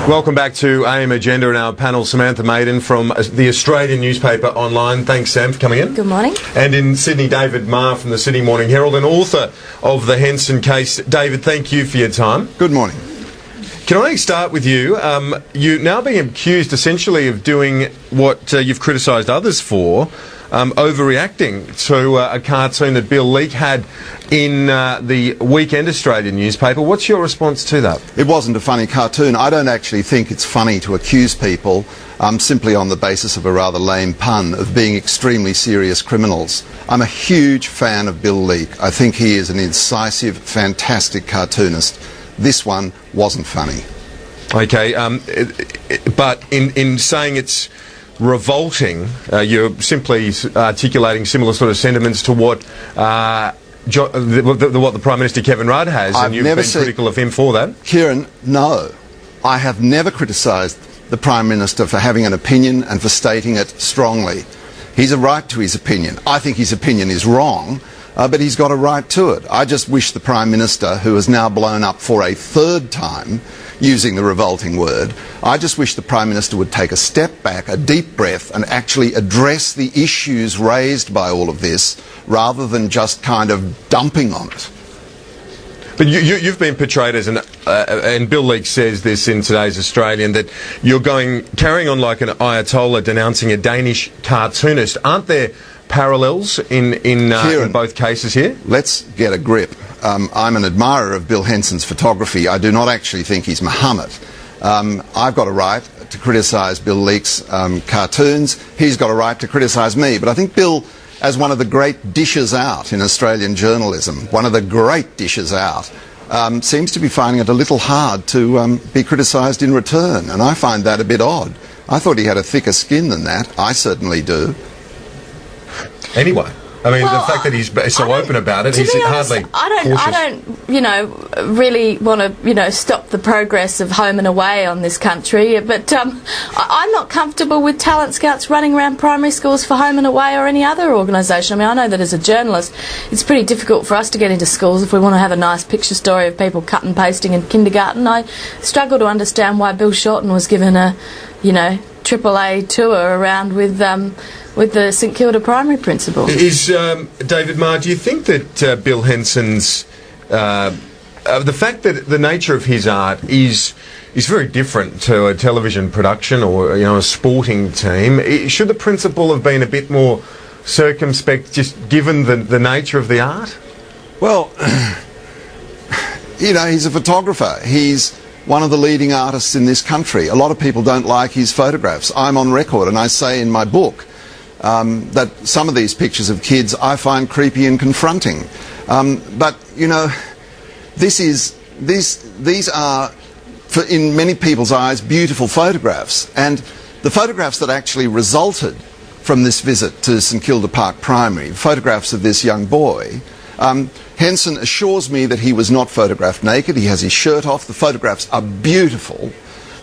Welcome back to AM Agenda and our panel, Samantha Maiden from the Australian newspaper online. Thanks, Sam, for coming in. Good morning. And in Sydney, David Marr from the Sydney Morning Herald and author of the Henson case. David, thank you for your time. Good morning. Can I start with you? You're now being accused essentially of doing what you've criticised others for, overreacting to a cartoon that Bill Leak had in the Weekend Australian newspaper. What's your response to that? It wasn't a funny cartoon. I don't actually think it's funny to accuse people simply on the basis of a rather lame pun of being extremely serious criminals. I'm a huge fan of Bill Leak. I think he is an incisive, fantastic cartoonist. This one wasn't funny. Okay, but in saying it's revolting, you're simply articulating similar sort of sentiments to what the Prime Minister Kevin Rudd has, and you've been critical of him for that. Kieran, no. I have never criticised the Prime Minister for having an opinion and for stating it strongly. He's a right to his opinion. I think his opinion is wrong, but he's got a right to it. I just wish the Prime Minister, who has now blown up for a third time, using the revolting word, I just wish the Prime Minister would take a step back, a deep breath, and actually address the issues raised by all of this, rather than just kind of dumping on it. But you've been portrayed as and Bill Leak says this in today's Australian, that you're carrying on like an Ayatollah denouncing a Danish cartoonist. Aren't there parallels in both cases here? Let's get a grip. I'm an admirer of Bill Henson's photography. I do not actually think he's Muhammad. I've got a right to criticise Bill Leak's cartoons. He's got a right to criticise me. But I think Bill, as one of the great dishes out in Australian journalism, one of the great dishes out, seems to be finding it a little hard to be criticised in return. And I find that a bit odd. I thought he had a thicker skin than that. I certainly do. Anyway, I mean, the fact that he's so open about it, he's hardly cautious. I don't, really want to, stop the progress of home and away on this country, but I'm not comfortable with talent scouts running around primary schools for home and away or any other organisation. I mean, I know that as a journalist, it's pretty difficult for us to get into schools if we want to have a nice picture story of people cut and pasting in kindergarten. I struggle to understand why Bill Shorten was given a, AAA tour around with the St Kilda primary principal. David Marr, do you think that Bill Henson's the fact that the nature of his art is very different to a television production or a sporting team, should the principal have been a bit more circumspect, just given the nature of the art? Well, he's a photographer. He's one of the leading artists in this country. A lot of people don't like his photographs. I'm on record, and I say in my book that some of these pictures of kids I find creepy and confronting. But these are, in many people's eyes, beautiful photographs. And the photographs that actually resulted from this visit to St Kilda Park Primary, photographs of this young boy, Henson assures me that he was not photographed naked. He has his shirt off. The photographs are beautiful.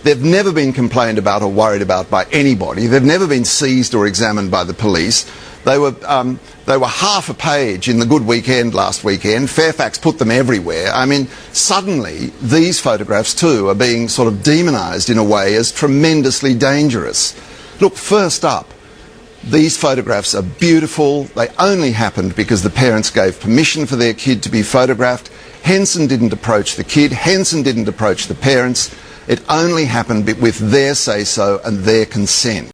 They've never been complained about or worried about by anybody. They've never been seized or examined by the police. They were half a page in the Good Weekend last weekend. Fairfax put them everywhere. I mean, suddenly these photographs too are being sort of demonised in a way as tremendously dangerous. Look, first up, these photographs are beautiful. They only happened because the parents gave permission for their kid to be photographed. Henson didn't approach the kid. Henson didn't approach the parents. It only happened with their say-so and their consent.